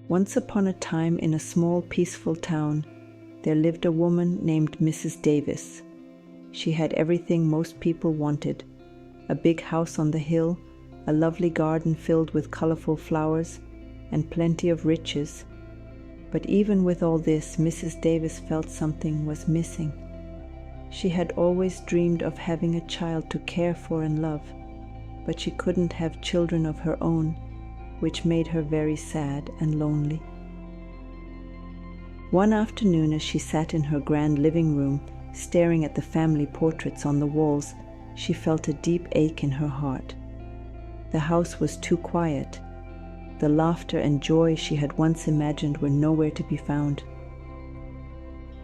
Once upon a time, in a small, peaceful town, there lived a woman named Mrs. Davis. She had everything most people wanted: a big house on the hill, a lovely garden filled with colorful flowers, and plenty of riches. But even with all this, Mrs. Davis felt something was missing. She had always dreamed of having a child to care for and love, but she couldn't have children of her own, which made her very sad and lonely. One afternoon, as she sat in her grand living room, staring at the family portraits on the walls, she felt a deep ache in her heart. The house was too quiet. The laughter and joy she had once imagined were nowhere to be found.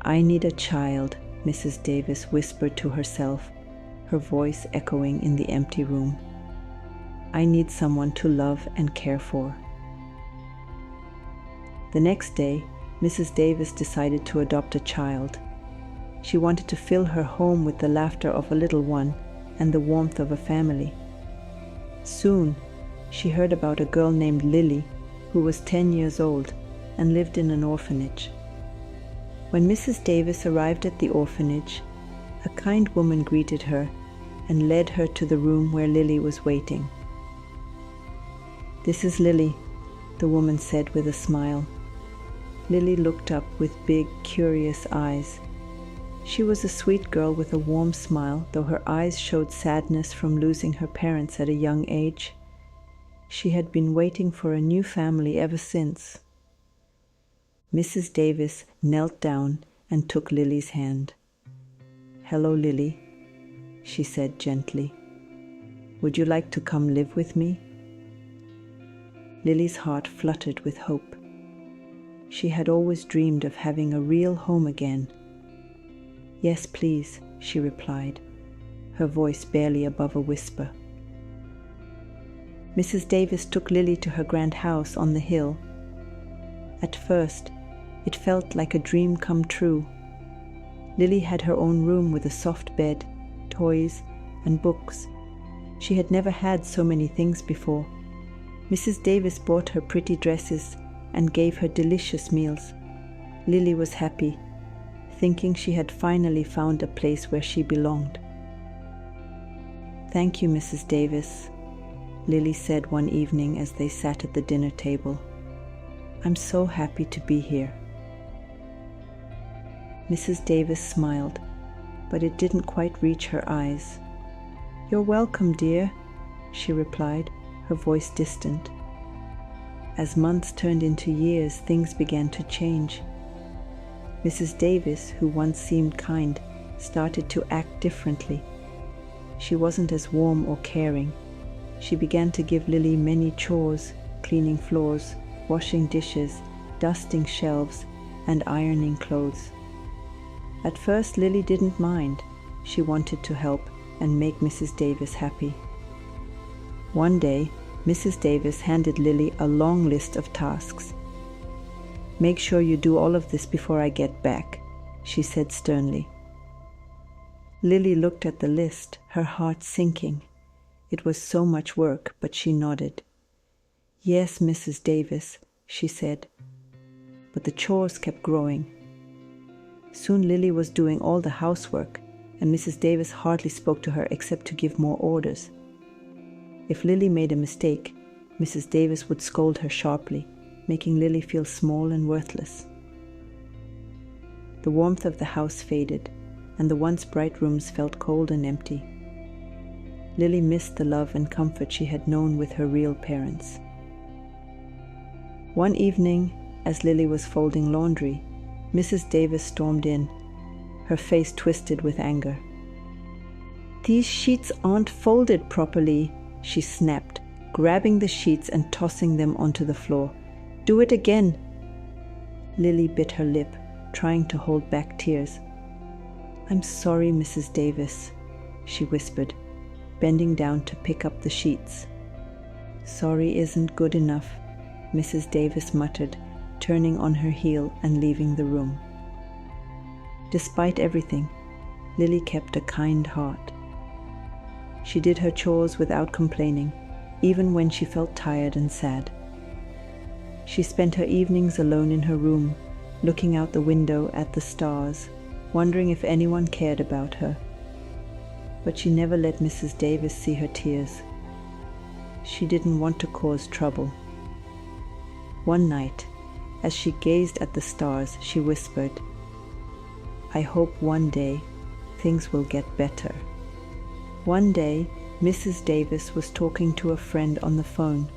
"I need a child," Mrs. Davis whispered to herself, her voice echoing in the empty room. "I need someone to love and care for." The next day, Mrs. Davis decided to adopt a child. She wanted to fill her home with the laughter of a little one and the warmth of a family. Soon, she heard about a girl named Lily, who was 10 years old and lived in an orphanage. When Mrs. Davis arrived at the orphanage, a kind woman greeted her and led her to the room where Lily was waiting. "This is Lily," the woman said with a smile. Lily looked up with big, curious eyes. She was a sweet girl with a warm smile, though her eyes showed sadness from losing her parents at a young age. She had been waiting for a new family ever since. Mrs. Davis knelt down and took Lily's hand. "Hello, Lily," she said gently. "Would you like to come live with me?" Lily's heart fluttered with hope. She had always dreamed of having a real home again. "Yes, please," she replied, her voice barely above a whisper. Mrs. Davis took Lily to her grand house on the hill. At first, it felt like a dream come true. Lily had her own room with a soft bed, toys, and books. She had never had so many things before. Mrs. Davis bought her pretty dresses and gave her delicious meals. Lily was happy, thinking she had finally found a place where she belonged. "Thank you, Mrs. Davis," Lily said one evening as they sat at the dinner table. "I'm so happy to be here." Mrs. Davis smiled, but it didn't quite reach her eyes. "You're welcome, dear," she replied, her voice distant. As months turned into years, things began to change. Mrs. Davis, who once seemed kind, started to act differently. She wasn't as warm or caring. She began to give Lily many chores, cleaning floors, washing dishes, dusting shelves, and ironing clothes. At first, Lily didn't mind. She wanted to help and make Mrs. Davis happy. One day, Mrs. Davis handed Lily a long list of tasks. "Make sure you do all of this before I get back," she said sternly. Lily looked at the list, her heart sinking. It was so much work, but she nodded. "Yes, Mrs. Davis," she said. But the chores kept growing. Soon Lily was doing all the housework, and Mrs. Davis hardly spoke to her except to give more orders. If Lily made a mistake, Mrs. Davis would scold her sharply, making Lily feel small and worthless. The warmth of the house faded, and the once bright rooms felt cold and empty. Lily missed the love and comfort she had known with her real parents. One evening, as Lily was folding laundry, Mrs. Davis stormed in, her face twisted with anger. "These sheets aren't folded properly," she snapped, grabbing the sheets and tossing them onto the floor. "Do it again." Lily bit her lip, trying to hold back tears. "I'm sorry, Mrs. Davis," she whispered, bending down to pick up the sheets. "Sorry isn't good enough," Mrs. Davis muttered, turning on her heel and leaving the room. Despite everything, Lily kept a kind heart. She did her chores without complaining, even when she felt tired and sad. She spent her evenings alone in her room, looking out the window at the stars, wondering if anyone cared about her. But she never let Mrs. Davis see her tears. She didn't want to cause trouble. One night, as she gazed at the stars, she whispered, "I hope one day things will get better." One day, Mrs. Davis was talking to a friend on the phone.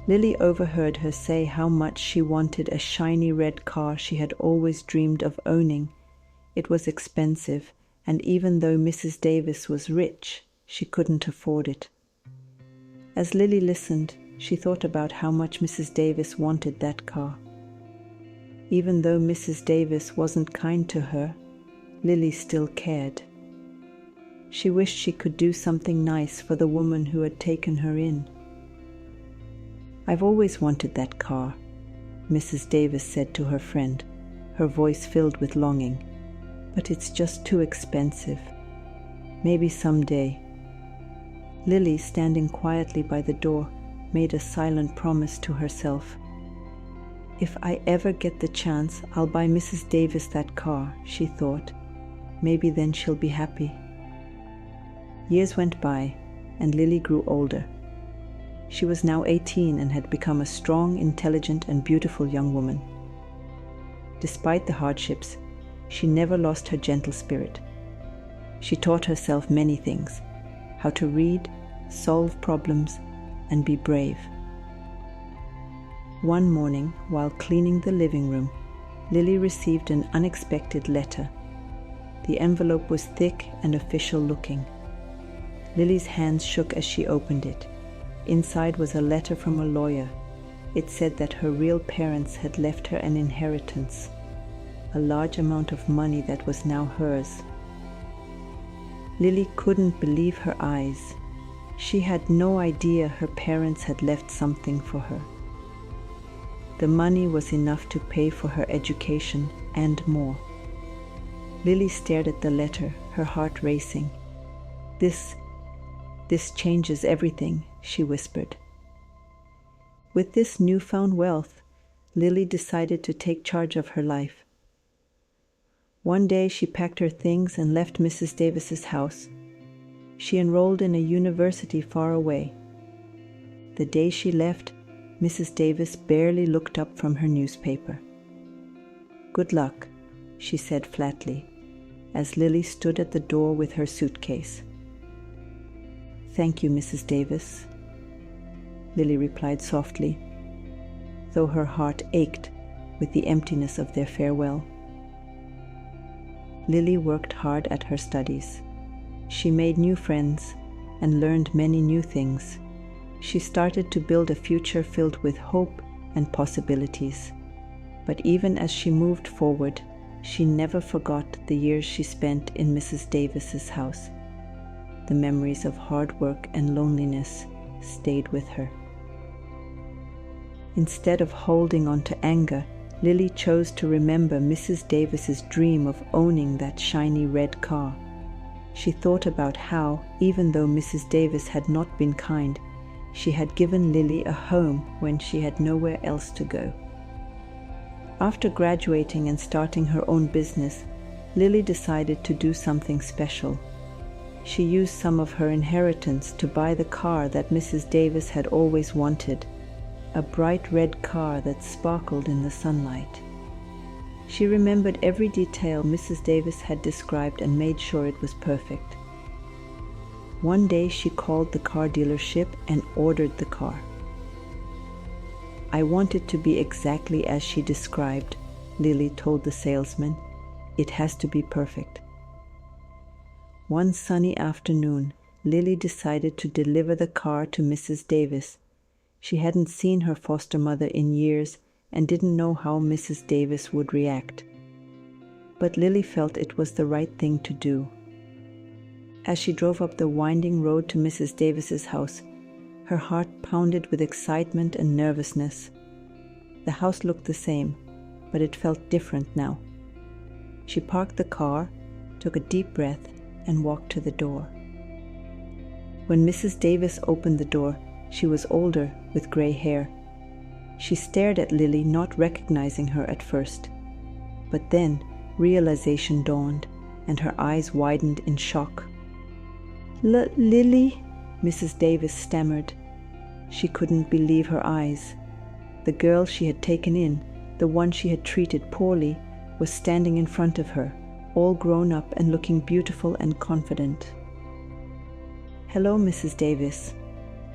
Lily overheard her say how much she wanted a shiny red car she had always dreamed of owning. It was expensive, and even though Mrs. Davis was rich, she couldn't afford it. As Lily listened, she thought about how much Mrs. Davis wanted that car. Even though Mrs. Davis wasn't kind to her, Lily still cared. She wished she could do something nice for the woman who had taken her in. "I've always wanted that car," Mrs. Davis said to her friend, her voice filled with longing. "But it's just too expensive. Maybe someday." Lily, standing quietly by the door, made a silent promise to herself. "If I ever get the chance, I'll buy Mrs. Davis that car," she thought. "Maybe then she'll be happy." Years went by, and Lily grew older. She was now 18 and had become a strong, intelligent, and beautiful young woman. Despite the hardships, she never lost her gentle spirit. She taught herself many things: how to read, solve problems, and be brave. One morning, while cleaning the living room, Lily received an unexpected letter. The envelope was thick and official-looking. Lily's hands shook as she opened it. Inside was a letter from a lawyer. It said that her real parents had left her an inheritance, a large amount of money that was now hers. Lily couldn't believe her eyes. She had no idea her parents had left something for her. The money was enough to pay for her education and more. Lily stared at the letter, her heart racing. This changes everything," she whispered. With this newfound wealth, Lily decided to take charge of her life. One day she packed her things and left Mrs. Davis's house. She enrolled in a university far away. The day she left, Mrs. Davis barely looked up from her newspaper. "Good luck," she said flatly, as Lily stood at the door with her suitcase. "Thank you, Mrs. Davis," Lily replied softly, though her heart ached with the emptiness of their farewell. Lily worked hard at her studies. She made new friends and learned many new things. She started to build a future filled with hope and possibilities. But even as she moved forward, she never forgot the years she spent in Mrs. Davis's house. The memories of hard work and loneliness stayed with her. Instead of holding on to anger, Lily chose to remember Mrs. Davis's dream of owning that shiny red car. She thought about how, even though Mrs. Davis had not been kind, she had given Lily a home when she had nowhere else to go. After graduating and starting her own business, Lily decided to do something special. She used some of her inheritance to buy the car that Mrs. Davis had always wanted, a bright red car that sparkled in the sunlight. She remembered every detail Mrs. Davis had described and made sure it was perfect. One day she called the car dealership and ordered the car. "I want it to be exactly as she described," Lily told the salesman. "It has to be perfect." One sunny afternoon, Lily decided to deliver the car to Mrs. Davis. She hadn't seen her foster mother in years and didn't know how Mrs. Davis would react. But Lily felt it was the right thing to do. As she drove up the winding road to Mrs. Davis's house, her heart pounded with excitement and nervousness. The house looked the same, but it felt different now. She parked the car, took a deep breath, and walked to the door. When Mrs. Davis opened the door, she was older with gray hair. She stared at Lily, not recognizing her at first. But then realization dawned, and her eyes widened in shock. Lily? Mrs. Davis stammered. She couldn't believe her eyes. The girl she had taken in, the one she had treated poorly, was standing in front of her, all grown up and looking beautiful and confident. "Hello, Mrs. Davis,"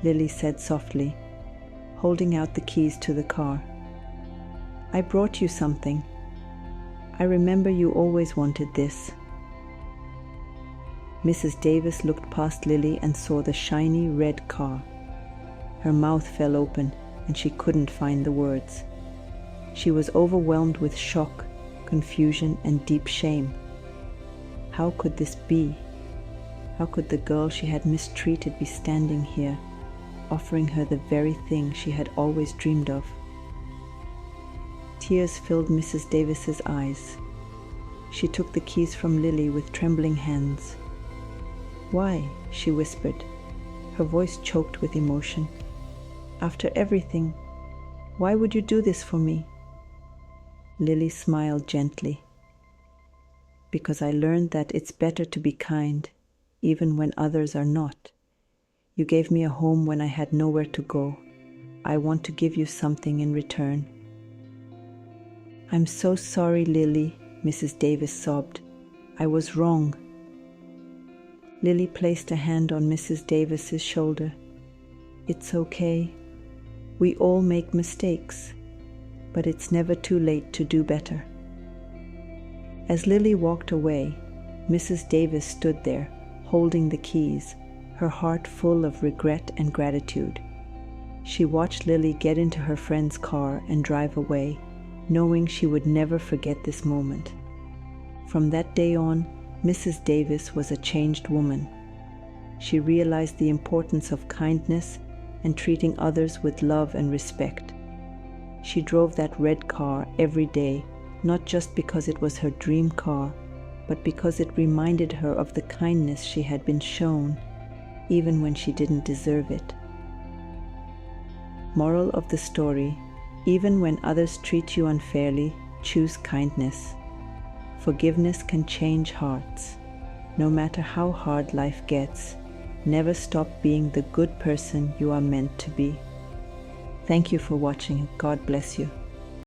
Lily said softly, holding out the keys to the car. "I brought you something. I remember you always wanted this." Mrs. Davis looked past Lily and saw the shiny red car. Her mouth fell open and she couldn't find the words. She was overwhelmed with shock, confusion, and deep shame. How could this be? How could the girl she had mistreated be standing here, offering her the very thing she had always dreamed of? Tears filled Mrs. Davis's eyes. She took the keys from Lily with trembling hands. "Why?" she whispered, her voice choked with emotion. "After everything, why would you do this for me?" Lily smiled gently. "Because I learned that it's better to be kind, even when others are not. You gave me a home when I had nowhere to go. I want to give you something in return." "I'm so sorry, Lily," Mrs. Davis sobbed. "I was wrong." Lily placed a hand on Mrs. Davis's shoulder. "It's okay. We all make mistakes, but it's never too late to do better." As Lily walked away, Mrs. Davis stood there, holding the keys, her heart full of regret and gratitude. She watched Lily get into her friend's car and drive away, knowing she would never forget this moment. From that day on, Mrs. Davis was a changed woman. She realized the importance of kindness and treating others with love and respect. She drove that red car every day, not just because it was her dream car, but because it reminded her of the kindness she had been shown, even when she didn't deserve it. Moral of the story: even when others treat you unfairly, choose kindness. Forgiveness can change hearts. No matter how hard life gets, never stop being the good person you are meant to be. Thank you for watching. God bless you.